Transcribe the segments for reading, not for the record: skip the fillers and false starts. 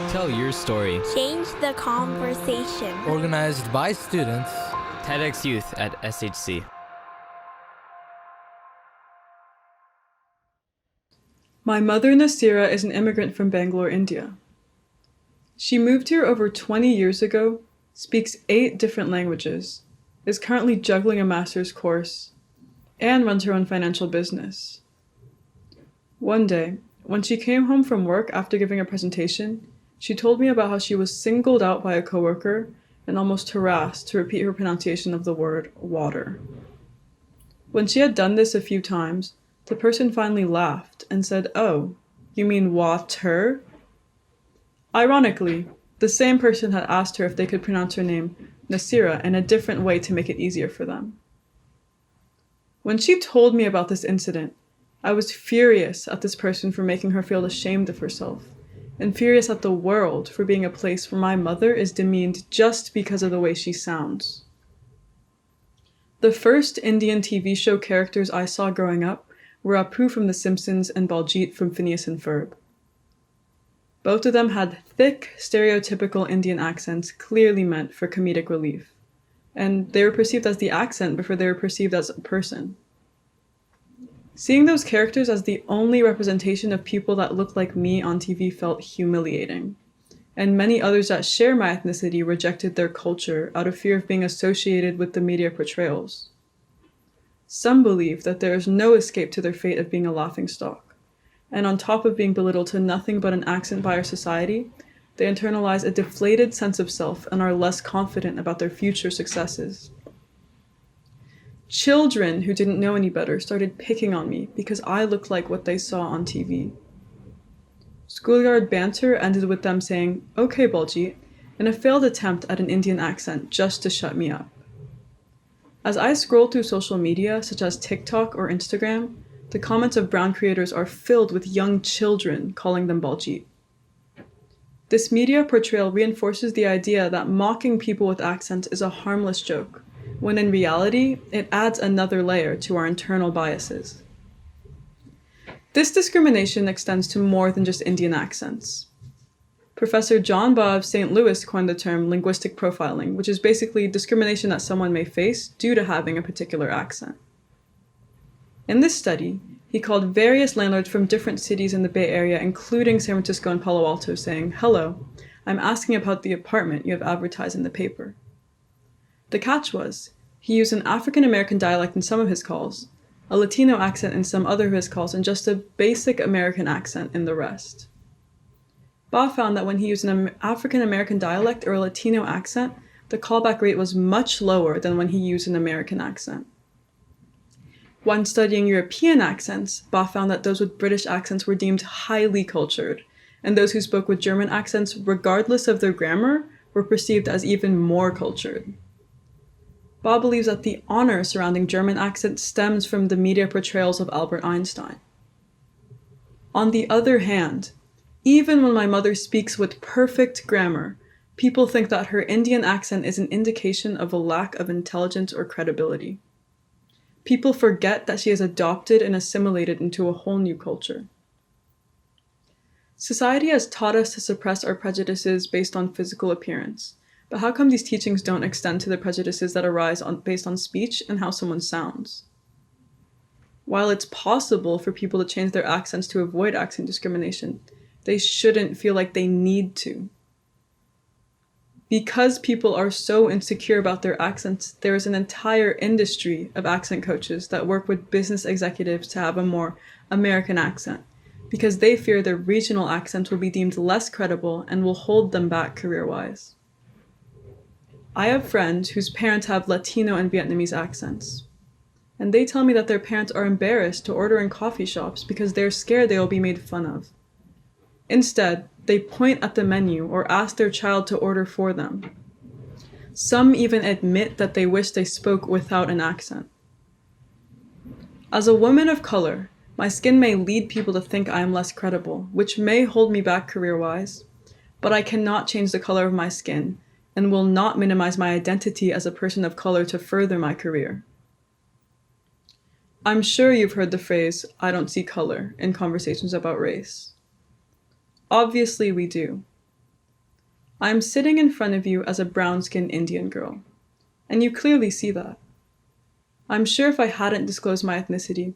Tell your story. Change the conversation. Organized by students. TEDxYouth at SHC. My mother, Nasira, is an immigrant from Bangalore, India. She moved here over 20 years ago, speaks 8 different languages, is currently juggling a master's course, and runs her own financial business. One day, when she came home from work after giving a presentation, she told me about how she was singled out by a coworker and almost harassed to repeat her pronunciation of the word water. When she had done this a few times, the person finally laughed and said, "Oh, you mean water?" Ironically, the same person had asked her if they could pronounce her name, Nasira, in a different way to make it easier for them. When she told me about this incident, I was furious at this person for making her feel ashamed of herself, and furious at the world for being a place where my mother is demeaned just because of the way she sounds. The first Indian TV show characters I saw growing up were Apu from The Simpsons and Baljeet from Phineas and Ferb. Both of them had thick, stereotypical Indian accents clearly meant for comedic relief, and they were perceived as the accent before they were perceived as a person. Seeing those characters as the only representation of people that looked like me on TV felt humiliating, and many others that share my ethnicity rejected their culture out of fear of being associated with the media portrayals. Some believe that there is no escape to their fate of being a laughingstock, and on top of being belittled to nothing but an accent by our society, they internalize a deflated sense of self and are less confident about their future successes. Children who didn't know any better started picking on me because I looked like what they saw on TV. Schoolyard banter ended with them saying, "Okay, Baljeet," in a failed attempt at an Indian accent just to shut me up. As I scroll through social media, such as TikTok or Instagram, the comments of brown creators are filled with young children calling them Baljeet. This media portrayal reinforces the idea that mocking people with accents is a harmless joke, when in reality, it adds another layer to our internal biases. This discrimination extends to more than just Indian accents. Professor John Baugh of St. Louis coined the term linguistic profiling, which is basically discrimination that someone may face due to having a particular accent. In this study, he called various landlords from different cities in the Bay Area, including San Francisco and Palo Alto, saying, "Hello, I'm asking about the apartment you have advertised in the paper." The catch was, he used an African American dialect in some of his calls, a Latino accent in some other of his calls, and just a basic American accent in the rest. Baugh found that when he used an African American dialect or a Latino accent, the callback rate was much lower than when he used an American accent. When studying European accents, Baugh found that those with British accents were deemed highly cultured, and those who spoke with German accents, regardless of their grammar, were perceived as even more cultured. Baugh believes that the honor surrounding German accent stems from the media portrayals of Albert Einstein. On the other hand, even when my mother speaks with perfect grammar, people think that her Indian accent is an indication of a lack of intelligence or credibility. People forget that she has adopted and assimilated into a whole new culture. Society has taught us to suppress our prejudices based on physical appearance. But how come these teachings don't extend to the prejudices that arise based on speech and how someone sounds? While it's possible for people to change their accents to avoid accent discrimination, they shouldn't feel like they need to. Because people are so insecure about their accents, there is an entire industry of accent coaches that work with business executives to have a more American accent, because they fear their regional accents will be deemed less credible and will hold them back career-wise. I have friends whose parents have Latino and Vietnamese accents, and they tell me that their parents are embarrassed to order in coffee shops because they're scared they will be made fun of. Instead, they point at the menu or ask their child to order for them. Some even admit that they wish they spoke without an accent. As a woman of color, my skin may lead people to think I am less credible, which may hold me back career-wise, but I cannot change the color of my skin and will not minimize my identity as a person of color to further my career. I'm sure you've heard the phrase, "I don't see color," in conversations about race. Obviously we do. I am sitting in front of you as a brown-skinned Indian girl, and you clearly see that. I'm sure if I hadn't disclosed my ethnicity,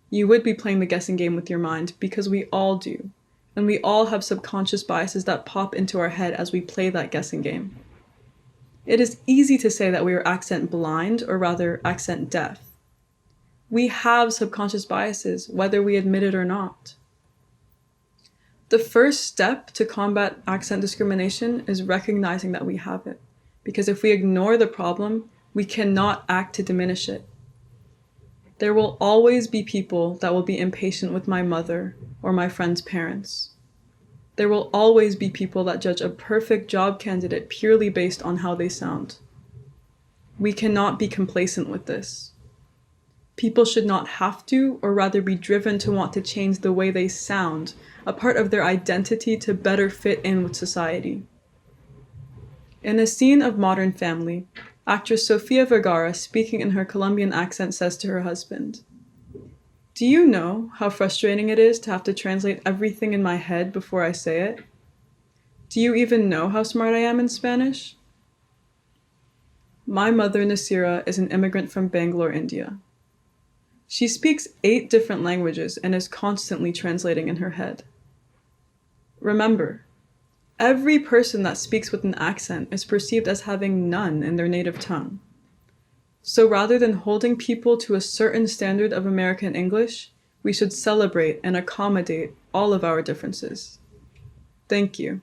you would be playing the guessing game with your mind, because we all do, and we all have subconscious biases that pop into our head as we play that guessing game. It is easy to say that we are accent blind, or rather accent deaf. We have subconscious biases, whether we admit it or not. The first step to combat accent discrimination is recognizing that we have it, because if we ignore the problem, we cannot act to diminish it. There will always be people that will be impatient with my mother or my friend's parents. There will always be people that judge a perfect job candidate purely based on how they sound. We cannot be complacent with this. People should not have to, or rather be driven to want to change the way they sound, a part of their identity to better fit in with society. In a scene of Modern Family, actress Sofia Vergara, speaking in her Colombian accent, says to her husband, "Do you know how frustrating it is to have to translate everything in my head before I say it? Do you even know how smart I am in Spanish?" My mother, Nasira, is an immigrant from Bangalore, India. She speaks 8 different languages and is constantly translating in her head. Remember, every person that speaks with an accent is perceived as having none in their native tongue. So rather than holding people to a certain standard of American English, we should celebrate and accommodate all of our differences. Thank you.